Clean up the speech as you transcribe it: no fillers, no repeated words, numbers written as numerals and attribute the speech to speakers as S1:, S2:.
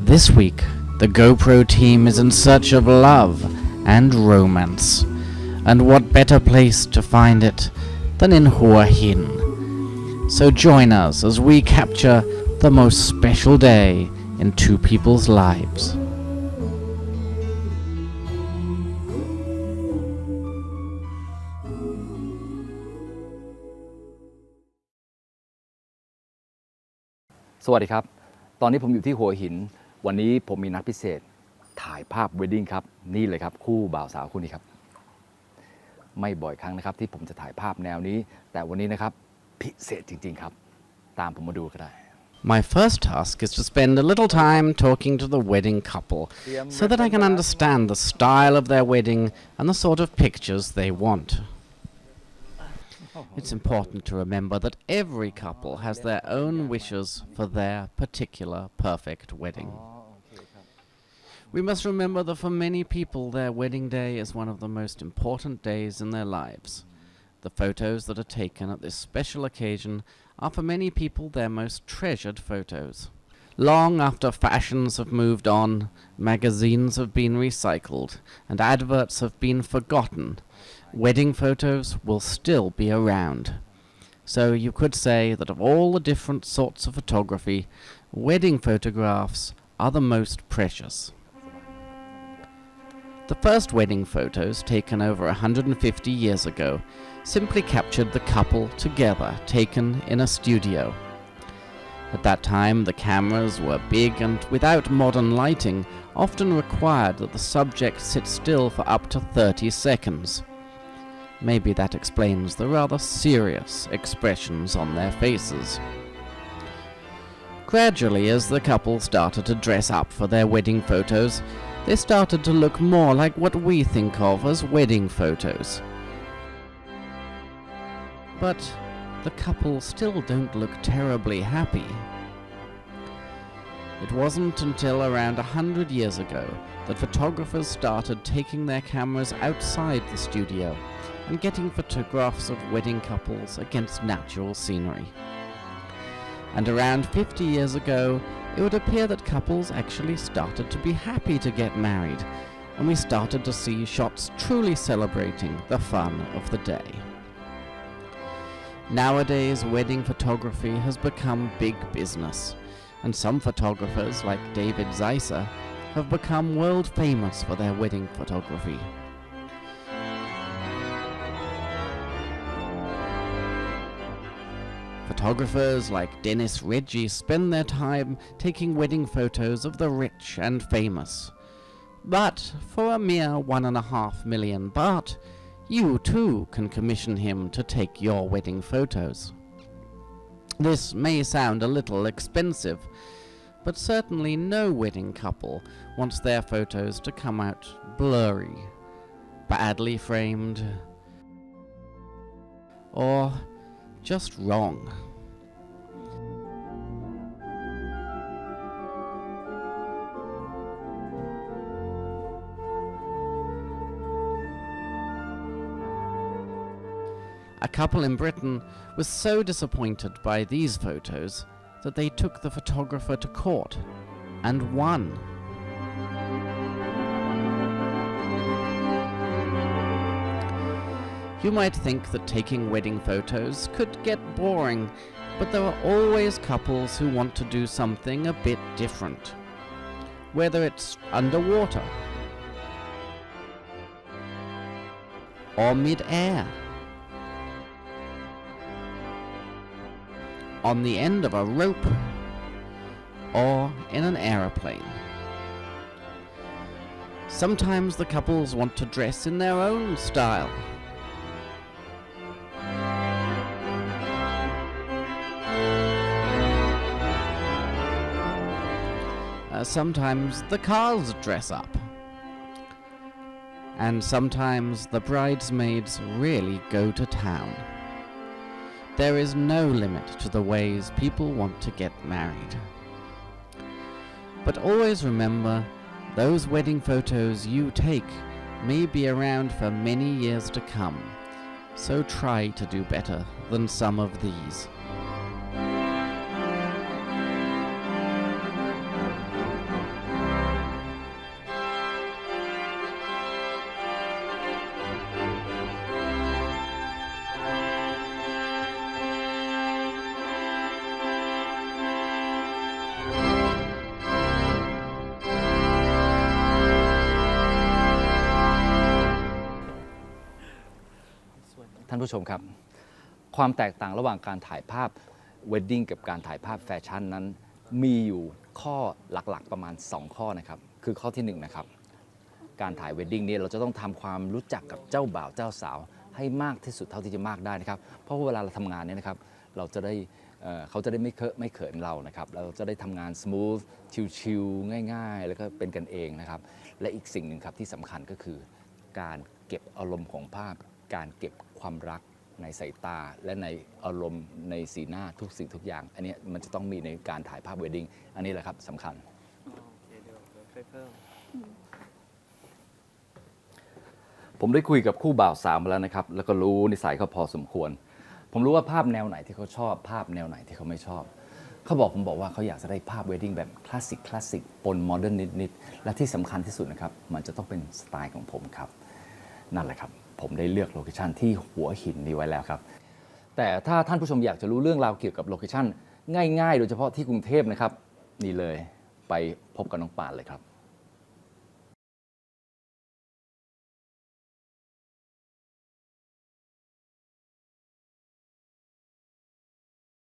S1: This week, the GoPro team is in search of love and romance. And what better place to find it than in Hua Hin? So join us as we capture the most special day in two people's lives.
S2: สวัสดีครับตอนนี้ผมอยู่ที่หัวหินวันนี้ผมมีนัดพิเศษถ่ายภาพเวดดิ้งครับนี่เลยครับคู่บ่าวสาวคู่นี้ครับไม่บ่อยครั้งนะครับที่ผมจะถ่ายภาพแนวนี้แต่วันนี้นะครับพิเศษจริงๆครับตามผมมาดูก็ได้
S1: My first task is to spend a little time talking to the wedding couple so that I can understand the style of their wedding and the sort of pictures they want. It's important to remember that every couple has their own wishes for their particular perfect wedding. We must remember that for many people their wedding day is one of the most important days in their lives. The photos that are taken at this special occasion are for many people their most treasured photos. Long after fashions have moved on, magazines have been recycled, and adverts have been forgotten, wedding photos will still be around. So you could say that of all the different sorts of photography, wedding photographs are the most precious. The first wedding photos, taken over 150 years ago, simply captured the couple together, taken in a studio. At that time, the cameras were big and, without modern lighting, often required that the subject sit still for up to 30 seconds. Maybe that explains the rather serious expressions on their faces. Gradually, as the couple started to dress up for their wedding photos, they started to look more like what we think of as wedding photos. But the couple still don't look terribly happy. It wasn't until around 100 years ago that photographers started taking their cameras outside the studio and getting photographs of wedding couples against natural scenery. And around 50 years ago, it would appear that couples actually started to be happy to get married, and we started to see shots truly celebrating the fun of the day. Nowadays, wedding photography has become big business, and some photographers, like David Zeiser, have become world famous for their wedding photography. Photographers like Dennis Reggie spend their time taking wedding photos of the rich and famous. But for a mere 1.5 million baht, you too can commission him to take your wedding photos. This may sound a little expensive, but certainly no wedding couple wants their photos to come out blurry, badly framed, or just wrong. A couple in Britain was so disappointed by these photos that they took the photographer to court and won. You might think that taking wedding photos could get boring, but there are always couples who want to do something a bit different. Whether it's underwater, or mid-air, on the end of a rope, or in an aeroplane. Sometimes the couples want to dress in their own style. Sometimes the cars dress up. And sometimes the bridesmaids really go to town. There is no limit to the ways people want to get married. But always remember, those wedding photos you take may be around for many years to come, so try to do better than some of these.
S2: านผู้ชมครับ ความแตกต่างระหว่างการถ่ายภาพเวดดิ้งกับการถ่ายภาพแฟชั่นนั้น มีอยู่ข้อหลักๆประมาณ 2 ข้อนะครับคือข้อที่ 1 นะครับการถ่ายเวดดิ้งนี้เราจะต้องทำความรู้จักกับเจ้าบ่าวเจ้าสาวให้มากที่สุดเท่าที่จะมากได้นะครับเพราะว่าเวลาเราทำงานเนี่ยนะครับเราจะได้เขาจะได้ไม่เขินเรานะครับเราจะได้ทำงานสมูทชิลๆง่ายๆแล้วก็เป็นกันเองนะครับและอีกสิ่งหนึ่งครับที่สำคัญก็คือการเก็บอารมณ์ของภาพการเก็บความรักในสายตาและในอารมณ์ในสีหน้าทุกสิ่งทุกอย่างอันนี้มันจะต้องมีในการถ่ายภาพเวดดิ้งอันนี้แหละครับสำคัญ ผมได้คุยกับคู่บ่าวสาวมาแล้วนะครับแล้วก็รู้นิสัยเขาพอสมควรผมรู้ว่าภาพแนวไหนที่เขาชอบภาพแนวไหนที่เขาไม่ชอบผมบอกว่าเขาอยากจะได้ภาพเวดดิ้งแบบคลาสสิกปนโมเดิร์นนิดๆและที่สำคัญที่สุดนะครับมันจะต้องเป็นสไตล์ของผมครับนั่นแหละครับผมได้เลือกโลเคชั่นที่หัวหินนี้ไว้แล้วครับแต่ถ้าท่านผู้ชมอยากจะรู้เรื่องราวเกี่ยวกับโลเคชั่นง่ายๆโดยเฉพาะที่กรุงเทพนะครับนี่เลยไปพบกับน้องปานเลยครับ